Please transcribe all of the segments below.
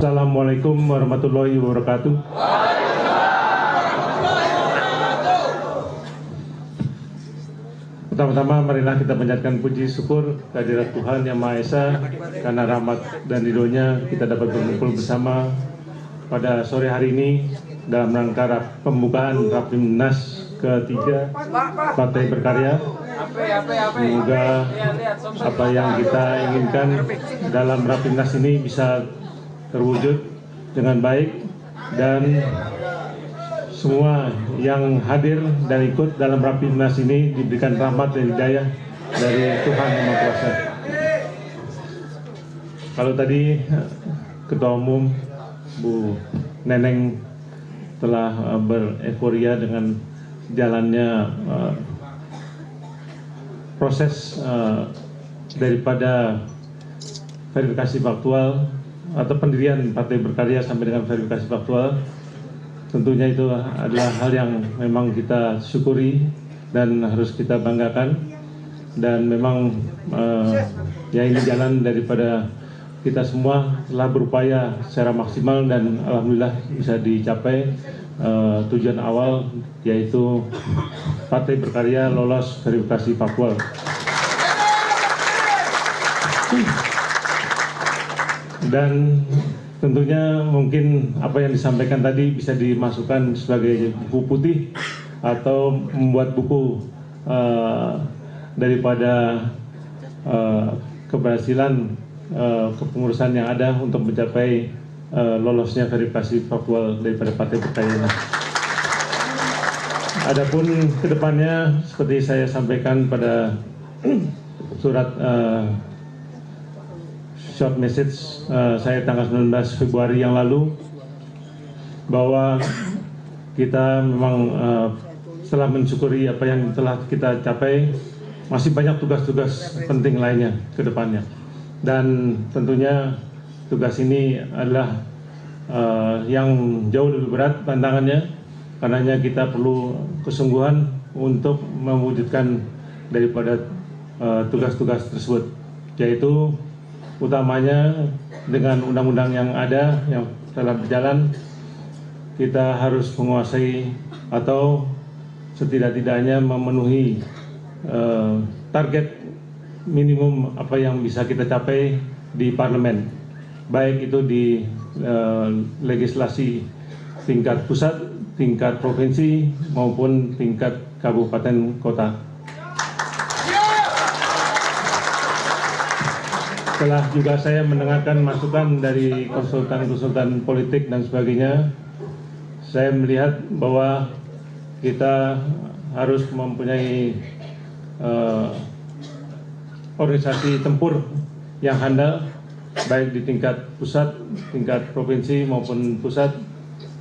Assalamualaikum warahmatullahi wabarakatuh. Pertama-tama marilah kita panjatkan puji syukur kehadirat Tuhan Yang Maha Esa, karena rahmat dan ridho-Nya kita dapat berkumpul bersama pada sore hari ini dalam rangka pembukaan Rapimnas ketiga Partai Berkarya. Semoga apa yang kita inginkan dalam Rapimnas ini bisa terwujud dengan baik, dan semua yang hadir dan ikut dalam Rapimnas ini diberikan rahmat dan hidayah dari Tuhan Yang Maha Kuasa. Kalau tadi Ketua Umum Bu Neneng telah bereforia dengan jalannya proses daripada verifikasi faktual atau pendirian Partai Berkarya sampai dengan verifikasi faktual, tentunya itu adalah hal yang memang kita syukuri dan harus kita banggakan. Dan memang ya ini jalan daripada kita semua telah berupaya secara maksimal, dan alhamdulillah bisa dicapai tujuan awal, yaitu Partai Berkarya lolos verifikasi faktual. Dan tentunya mungkin apa yang disampaikan tadi bisa dimasukkan sebagai buku putih atau membuat buku daripada keberhasilan kepengurusan yang ada untuk mencapai lolosnya verifikasi faktual daripada Partai Berkarya. Adapun kedepannya, seperti saya sampaikan pada surat short message saya tanggal 19 Februari yang lalu, bahwa kita memang setelah mensyukuri apa yang telah kita capai, masih banyak tugas-tugas penting lainnya ke depannya. Dan tentunya tugas ini adalah yang jauh lebih berat tantangannya, karenanya kita perlu kesungguhan untuk mewujudkan daripada tugas-tugas tersebut, yaitu utamanya dengan undang-undang yang ada, yang telah berjalan, kita harus menguasai atau setidak-tidaknya memenuhi target minimum apa yang bisa kita capai di parlemen, baik itu di legislasi tingkat pusat, tingkat provinsi, maupun tingkat kabupaten kota. Setelah juga saya mendengarkan masukan dari konsultan-konsultan politik dan sebagainya, saya melihat bahwa kita harus mempunyai organisasi tempur yang handal, baik di tingkat pusat, tingkat provinsi maupun pusat,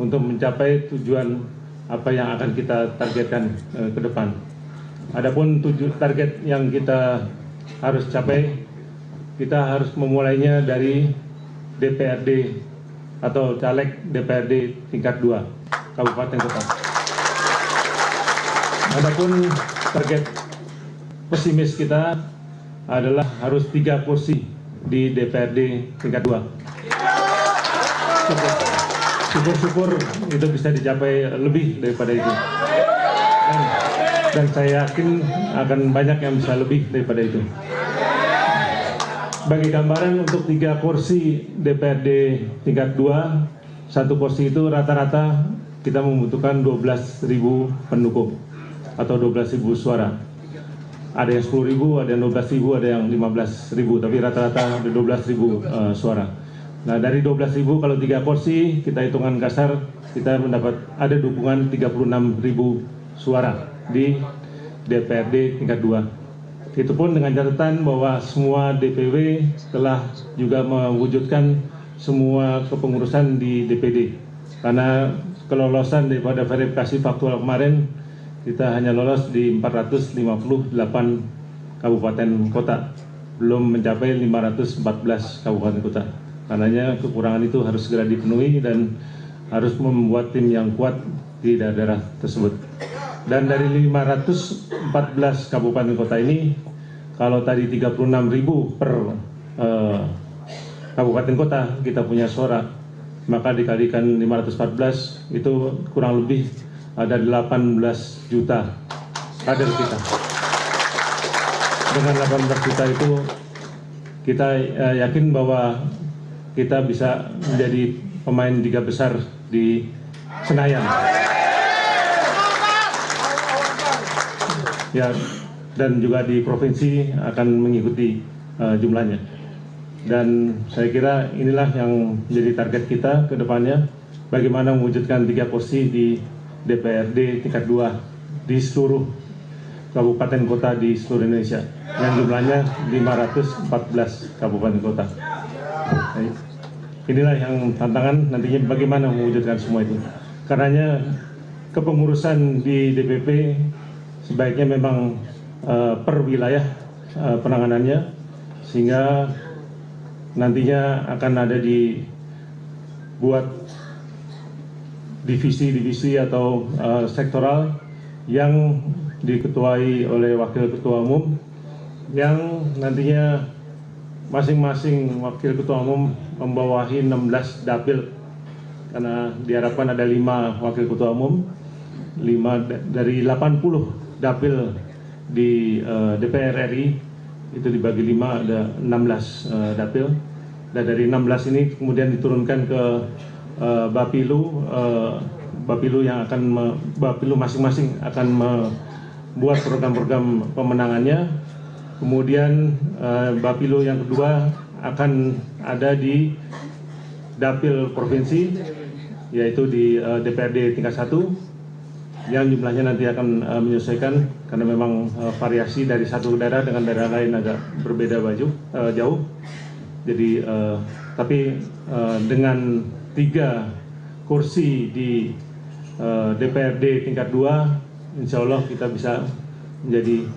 untuk mencapai tujuan apa yang akan kita targetkan ke depan. Adapun target yang kita harus capai, kita harus memulainya dari DPRD atau caleg DPRD tingkat 2 Kabupaten Kota. Adapun target pesimis kita adalah harus 3 kursi di DPRD tingkat 2. Syukur-syukur itu bisa dicapai lebih daripada itu. Dan saya yakin akan banyak yang bisa lebih daripada itu. Bagi gambaran, untuk 3 kursi DPRD tingkat 2, 1 kursi itu rata-rata kita membutuhkan 12.000 pendukung atau 12.000 suara. Ada yang 10.000, ada yang 12.000, ada yang 15.000, tapi rata-rata ada 12.000 suara. Nah, dari 12.000 kalau 3 kursi, kita hitungan kasar, kita mendapat ada dukungan 36.000 suara di DPRD tingkat 2. Itu pun dengan catatan bahwa semua DPW telah juga mewujudkan semua kepengurusan di DPD. Karena kelolosan daripada verifikasi faktual kemarin, kita hanya lolos di 458 kabupaten kota, belum mencapai 514 kabupaten kota. Karenanya kekurangan itu harus segera dipenuhi dan harus membuat tim yang kuat di daerah-daerah tersebut. Dan dari 514 kabupaten kota ini, kalau tadi 36.000 per kabupaten kota kita punya suara, maka dikalikan 514 itu kurang lebih ada 18 juta kader kita. Dengan 18 juta itu kita yakin bahwa kita bisa menjadi pemain 3 besar di Senayan. Ya, dan juga di provinsi akan mengikuti jumlahnya. Dan saya kira inilah yang menjadi target kita ke depannya, bagaimana mewujudkan 3 kursi di DPRD tingkat 2 di seluruh kabupaten kota di seluruh Indonesia, yang jumlahnya 514 kabupaten kota. Inilah yang tantangan nantinya, bagaimana mewujudkan semua itu. Karenanya kepengurusan di DPP sebaiknya memang per wilayah penanganannya, sehingga nantinya akan ada dibuat divisi-divisi atau sektoral yang diketuai oleh wakil ketua umum, yang nantinya masing-masing wakil ketua umum membawahi 16 dapil, karena diharapkan ada 5 wakil ketua umum, 5 dari 80 dapil di DPR RI itu dibagi 5, ada 16 dapil, dan dari 16 ini kemudian diturunkan ke Bapilu yang akan Bapilu masing-masing akan membuat program-program pemenangannya. Kemudian Bapilu yang kedua akan ada di dapil provinsi, yaitu di DPRD tingkat 1, yang jumlahnya nanti akan menyesuaikan karena memang variasi dari satu daerah dengan daerah lain agak berbeda jauh. Jadi tapi dengan 3 kursi di DPRD tingkat 2, insya Allah kita bisa menjadi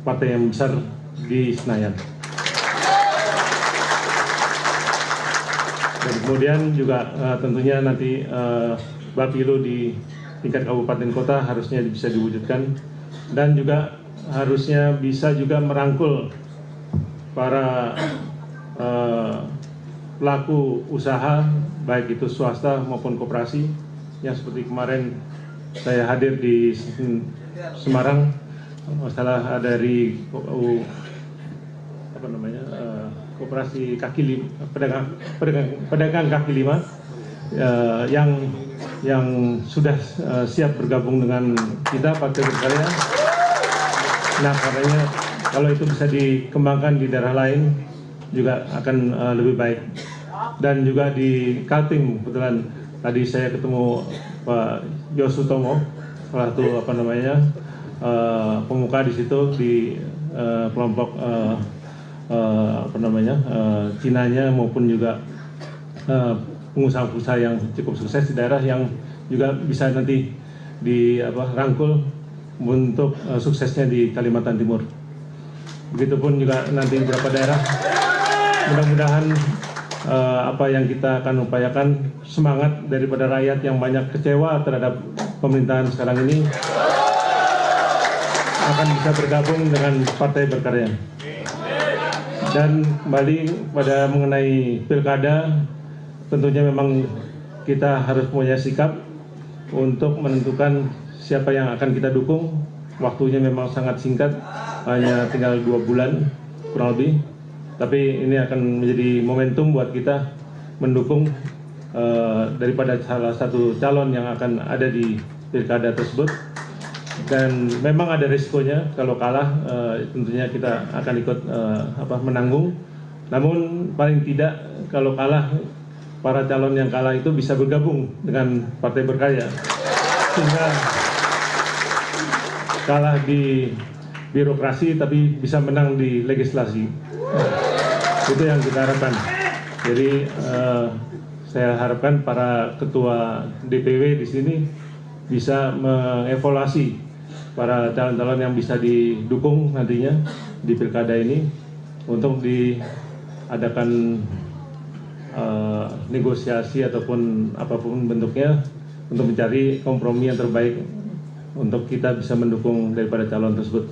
partai yang besar di Senayan. Dan kemudian juga tentunya nanti Bapilu di tingkat kabupaten kota harusnya bisa diwujudkan, dan juga harusnya bisa juga merangkul para pelaku usaha, baik itu swasta maupun koperasi, yang seperti kemarin saya hadir di Semarang, masalah dari koperasi kaki lima, pedagang kaki lima yang sudah siap bergabung dengan kita Partai Berkarya. Nah, karenanya kalau itu bisa dikembangkan di daerah lain juga akan lebih baik. Dan juga di Kaltim, kebetulan tadi saya ketemu Pak Yosutomo, salah satu pemuka di situ di kelompok Cinanya maupun juga pengusaha-pengusaha yang cukup sukses di daerah yang juga bisa nanti dirangkul untuk suksesnya di Kalimantan Timur. Begitupun juga nanti beberapa daerah. Mudah-mudahan apa yang kita akan upayakan, semangat daripada rakyat yang banyak kecewa terhadap pemerintahan sekarang ini akan bisa bergabung dengan Partai Berkarya. Dan kembali pada mengenai pilkada, tentunya memang kita harus punya sikap untuk menentukan siapa yang akan kita dukung. Waktunya memang sangat singkat, hanya tinggal 2 bulan kurang lebih. Tapi ini akan menjadi momentum buat kita mendukung daripada salah satu calon yang akan ada di pilkada tersebut. Dan memang ada risikonya kalau kalah, tentunya kita akan ikut menanggung. Namun paling tidak kalau kalah, para calon yang kalah itu bisa bergabung dengan Partai Berkarya, sehingga kalah di birokrasi tapi bisa menang di legislasi. Itu yang kita harapkan. Jadi saya harapkan para ketua DPW di sini bisa mengevaluasi para calon-calon yang bisa didukung nantinya di pilkada ini untuk diadakan negosiasi ataupun apapun bentuknya untuk mencari kompromi yang terbaik untuk kita bisa mendukung daripada calon tersebut,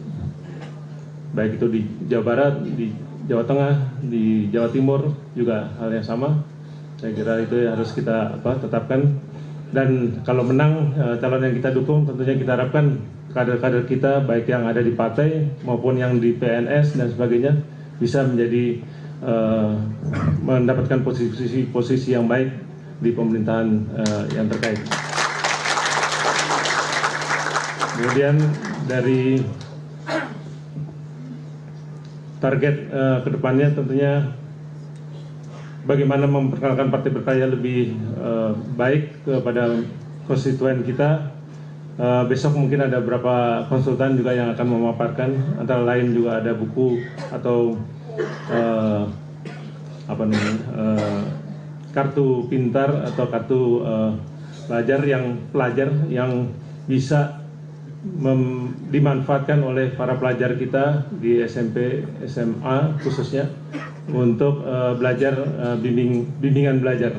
baik itu di Jawa Barat, di Jawa Tengah, di Jawa Timur juga hal yang sama. Saya kira itu harus kita tetapkan. Dan kalau menang calon yang kita dukung, tentunya kita harapkan kader-kader kita baik yang ada di partai maupun yang di PNS dan sebagainya bisa menjadi mendapatkan posisi yang baik di pemerintahan yang terkait. Kemudian dari target kedepannya tentunya bagaimana memperkenalkan Partai Berkarya lebih baik kepada konstituen kita. Besok mungkin ada beberapa konsultan juga yang akan memaparkan, antara lain juga ada buku atau kartu pintar atau kartu pelajar yang bisa dimanfaatkan oleh para pelajar kita di SMP, SMA khususnya untuk belajar bimbingan belajar,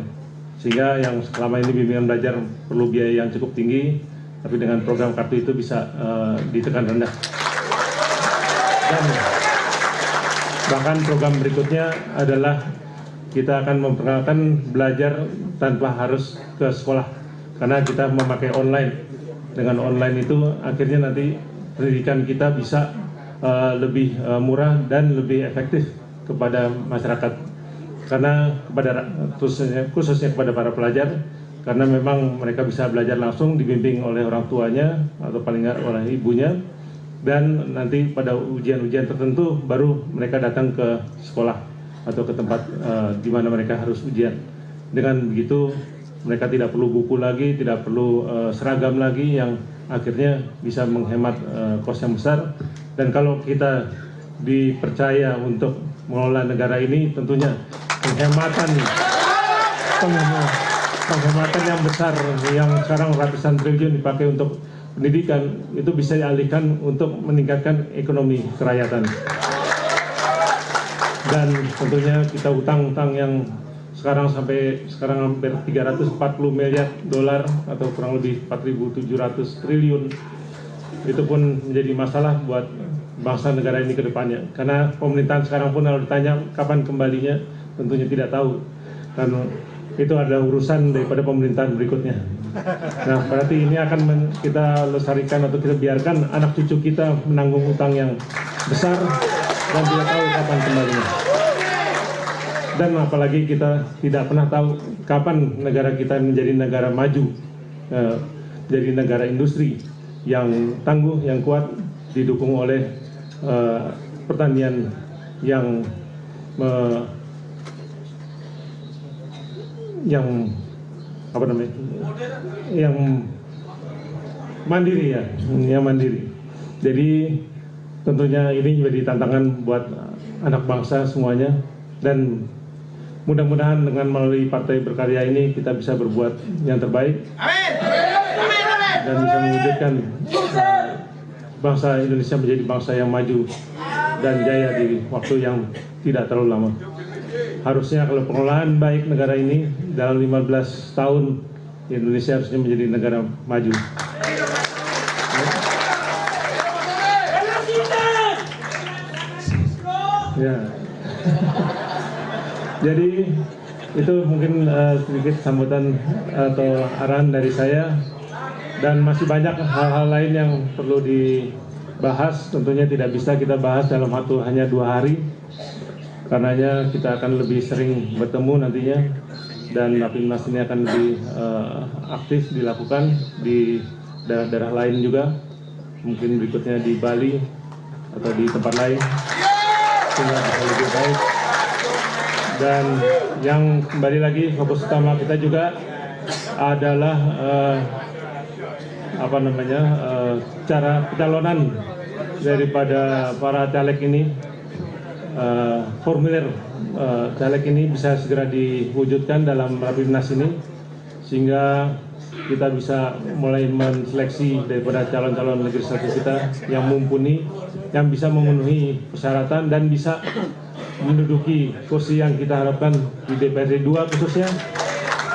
sehingga yang selama ini bimbingan belajar perlu biaya yang cukup tinggi, tapi dengan program kartu itu bisa ditekan rendah. Dan bahkan program berikutnya adalah kita akan memperkenalkan belajar tanpa harus ke sekolah, karena kita memakai online. Dengan online itu akhirnya nanti pendidikan kita bisa lebih murah dan lebih efektif kepada masyarakat, karena khususnya kepada para pelajar, karena memang mereka bisa belajar langsung dibimbing oleh orang tuanya atau paling nggak oleh ibunya, dan nanti pada ujian-ujian tertentu baru mereka datang ke sekolah atau ke tempat di mana mereka harus ujian. Dengan begitu mereka tidak perlu buku lagi, tidak perlu seragam lagi, yang akhirnya bisa menghemat kos yang besar. Dan kalau kita dipercaya untuk mengelola negara ini, tentunya penghematan yang besar, yang sekarang ratusan triliun dipakai untuk pendidikan, itu bisa dialihkan untuk meningkatkan ekonomi kerakyatan. Dan tentunya kita utang-utang yang sekarang hampir 340 miliar dolar atau kurang lebih 4.700 triliun, itu pun menjadi masalah buat bangsa negara ini ke depannya. Karena pemerintahan sekarang pun kalau ditanya kapan kembalinya, tentunya tidak tahu, karena itu adalah urusan daripada pemerintahan berikutnya. Nah, berarti ini akan kita lestarikan atau kita biarkan anak cucu kita menanggung utang yang besar dan tidak tahu kapan kembalinya. Dan apalagi kita tidak pernah tahu kapan negara kita menjadi negara maju, jadi negara industri yang tangguh, yang kuat, didukung oleh pertanian yang mandiri, yang mandiri. Jadi tentunya ini menjadi tantangan buat anak bangsa semuanya, dan mudah-mudahan dengan melalui Partai Berkarya ini kita bisa berbuat yang terbaik. Amin. dan bisa mewujudkan bangsa Indonesia menjadi bangsa yang maju dan jaya di waktu yang tidak terlalu lama. Harusnya kalau pengelolaan baik negara ini dalam 15 tahun, Indonesia harusnya menjadi negara maju. Ya. Jadi itu mungkin sedikit sambutan atau arahan dari saya, dan masih banyak hal-hal lain yang perlu dibahas. Tentunya tidak bisa kita bahas dalam waktu hanya 2 hari, karenanya kita akan lebih sering bertemu nantinya, dan Rapimnas ini akan lebih aktif dilakukan di daerah-daerah lain juga, mungkin berikutnya di Bali atau di tempat lain, sehingga bisa lebih baik. Dan yang kembali lagi fokus utama kita juga adalah cara pencalonan daripada para caleg ini. Formulir caleg ini bisa segera diwujudkan dalam Rapimnas ini, sehingga kita bisa mulai menseleksi daripada calon-calon legislatif kita yang mumpuni, yang bisa memenuhi persyaratan dan bisa menduduki kursi yang kita harapkan di DPRD 2 khususnya,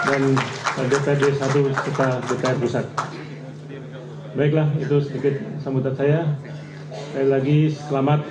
dan DPRD 1 serta DPR pusat. Baiklah, itu sedikit sambutan saya. Sekali lagi selamat